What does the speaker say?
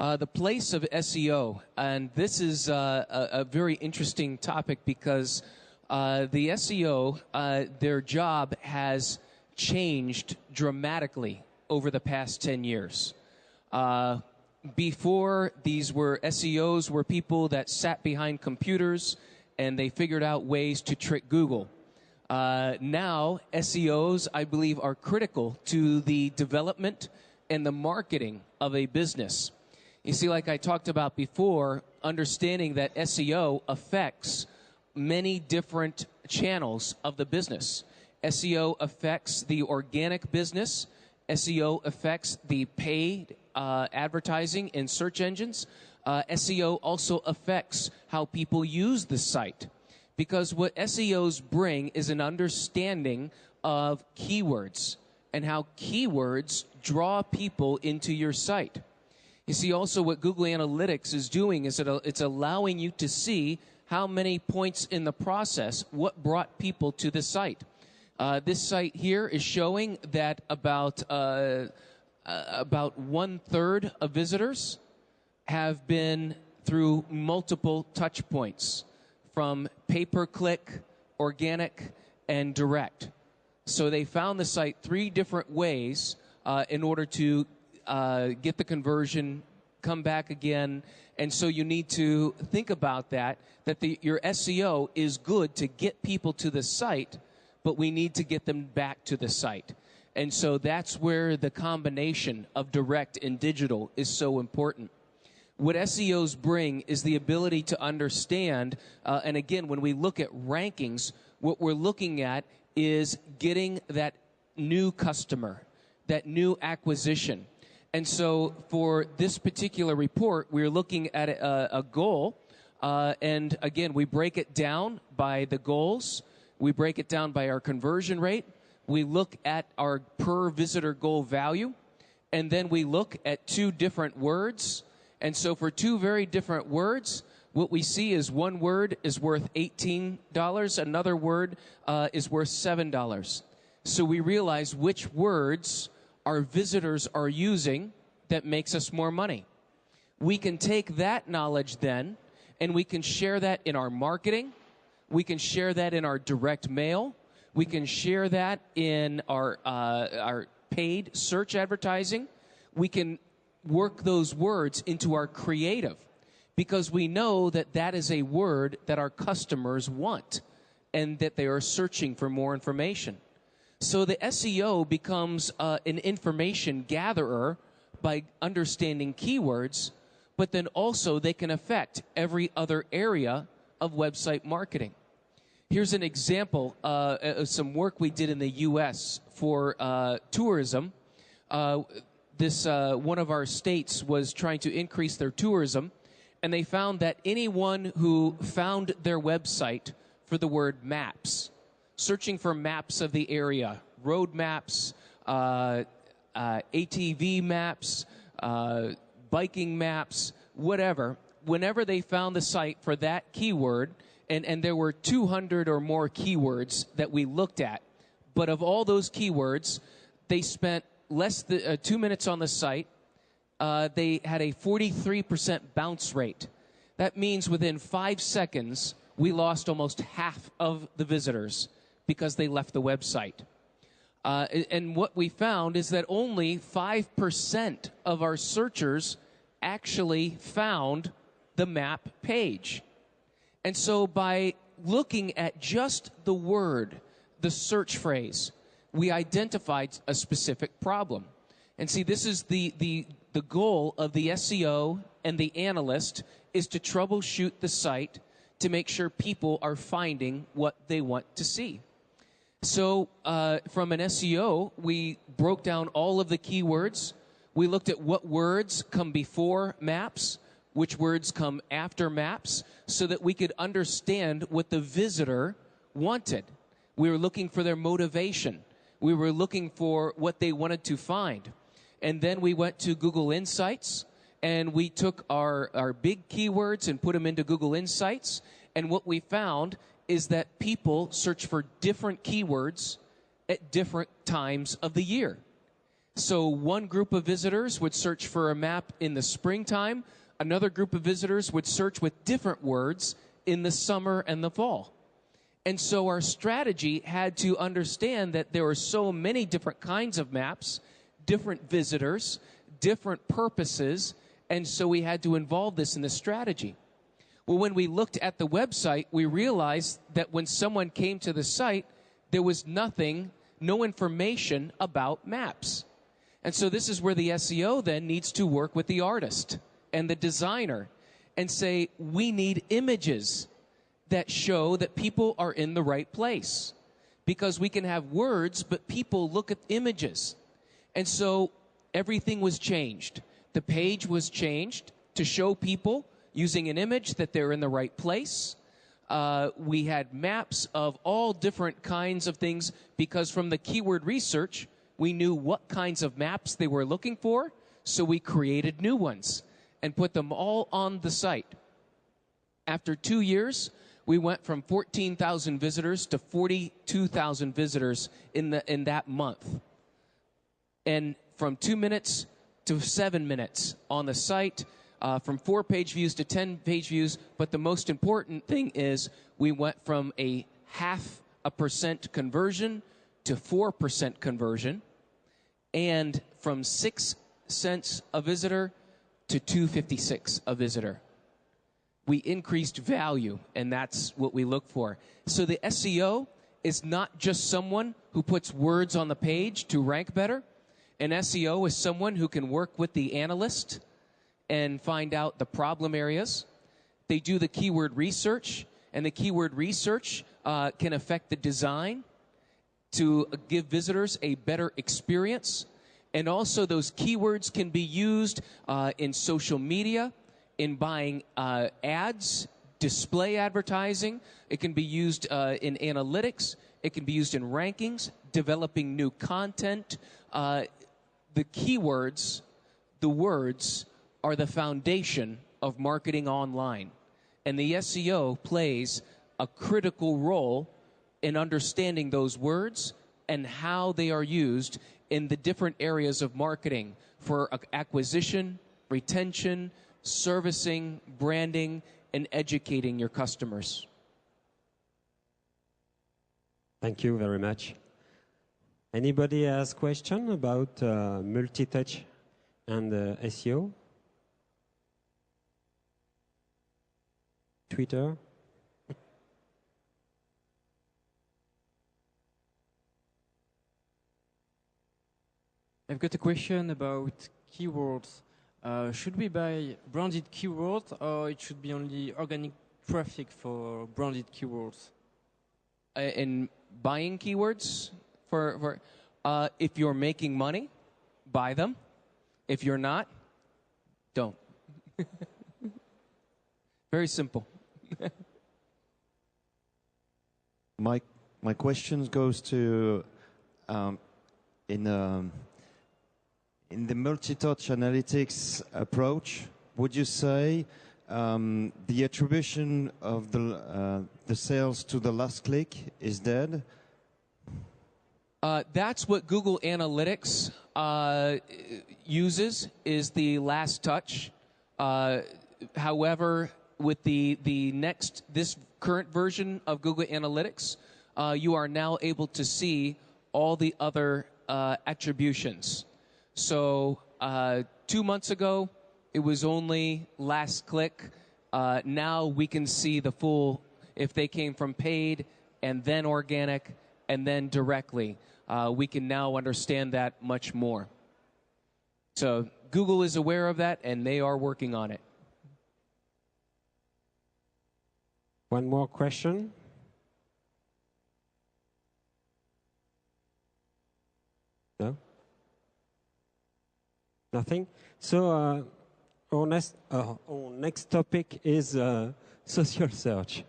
The place of SEO, and this is a very interesting topic because the SEO, their job has changed dramatically over the past 10 years. Before, these were SEOs were people that sat behind computers and they figured out ways to trick Google. Now, SEOs, I believe, are critical to the development and the marketing of a business. You see, like I talked about before, understanding that SEO affects many different channels of the business. SEO affects the organic business. SEO affects the paid advertising in search engines. SEO also affects how people use the site. Because what SEOs bring is an understanding of keywords and how keywords draw people into your site. You see, also what Google Analytics is doing is it's allowing you to see how many points in the process, what brought people to the site. This site here is showing that about 1/3 of visitors have been through multiple touch points, from pay-per-click, organic, and direct. So they found the site 3 different ways in order to get the conversion, come back again. And so you need to think about that your SEO is good to get people to the site, but we need to get them back to the site. And so that's where the combination of direct and digital is so important. What SEOs bring is the ability to understand, and again, when we look at rankings, what we're looking at is getting that new customer, that new acquisition. And so for this particular report, we're looking at a goal, and again, we break it down by the goals, we break it down by our conversion rate, we look at our per visitor goal value, and then we look at 2 different words. And so for 2 very different words, what we see is one word is worth $18, another word is worth $7. So we realize which words our visitors are using that makes us more money. We can take that knowledge then, and we can share that in our marketing. We can share that in our direct mail. We can share that in our paid search advertising. We can work those words into our creative, because we know that that is a word that our customers want and that they are searching for more information. So the SEO becomes an information gatherer by understanding keywords, but then also they can affect every other area of website marketing. Here's an example of some work we did in the U.S. for tourism. One of our states was trying to increase their tourism, and they found that anyone who found their website for the word maps, searching for maps of the area, road maps, ATV maps, biking maps, whatever, whenever they found the site for that keyword, and there were 200 or more keywords that we looked at, but of all those keywords, they spent less than 2 minutes on the site. They had a 43% bounce rate. That means within 5 seconds, we lost almost half of the visitors because they left the website. And what we found is that only 5% of our searchers actually found the map page. And so by looking at just the word, the search phrase, we identified a specific problem. And see, this is the goal of the SEO and the analyst, is to troubleshoot the site to make sure people are finding what they want to see. So from an SEO, we broke down all of the keywords. We looked at what words come before maps, which words come after maps, so that we could understand what the visitor wanted. We were looking for their motivation. We were looking for what they wanted to find. And then we went to Google Insights, and we took our big keywords and put them into Google Insights. And what we found is that people search for different keywords at different times of the year. So one group of visitors would search for a map in the springtime. Another group of visitors would search with different words in the summer and the fall. And so our strategy had to understand that there were so many different kinds of maps, different visitors, different purposes, and so we had to involve this in the strategy. Well, when we looked at the website, we realized that when someone came to the site, there was no information about maps. And so this is where the SEO then needs to work with the artist and the designer and say, we need images that show that people are in the right place. Because we can have words, but people look at images. And so everything was changed. The page was changed to show people using an image that they're in the right place. We had maps of all different kinds of things because from the keyword research, we knew what kinds of maps they were looking for, so we created new ones and put them all on the site. After 2 years, we went from 14,000 visitors to 42,000 visitors in that month. And from 2 minutes to 7 minutes on the site, from 4 page views to 10 page views. But the most important thing is we went from a 0.5% conversion to 4% conversion, and from 6 cents a visitor to $2.56 a visitor. We increased value, and that's what we look for. So the SEO is not just someone who puts words on the page to rank better. An SEO is someone who can work with the analyst and find out the problem areas. They do the keyword research, and the keyword research can affect the design to give visitors a better experience. And also those keywords can be used in social media, in buying ads, display advertising. It can be used in analytics. It can be used in rankings, developing new content. The keywords, the words, are the foundation of marketing online. And the SEO plays a critical role in understanding those words and how they are used in the different areas of marketing for acquisition, retention, servicing, branding, and educating your customers. Thank you very much. Anybody has question about multi-touch and SEO? Twitter? I've got a question about keywords. Should we buy branded keywords, or it should be only organic traffic for branded keywords? In buying keywords, if you're making money, buy them. If you're not, don't. Very simple. My question goes to in the multi-touch analytics approach, would you say the attribution of the sales to the last click is dead? That's what Google Analytics uses, is the last touch. However, with this current version of Google Analytics, you are now able to see all the other attributions. So 2 months ago, it was only last click. Now we can see the full, if they came from paid and then organic and then directly. We can now understand that much more. So Google is aware of that, and they are working on it. One more question. No? Nothing? So our next topic is social search.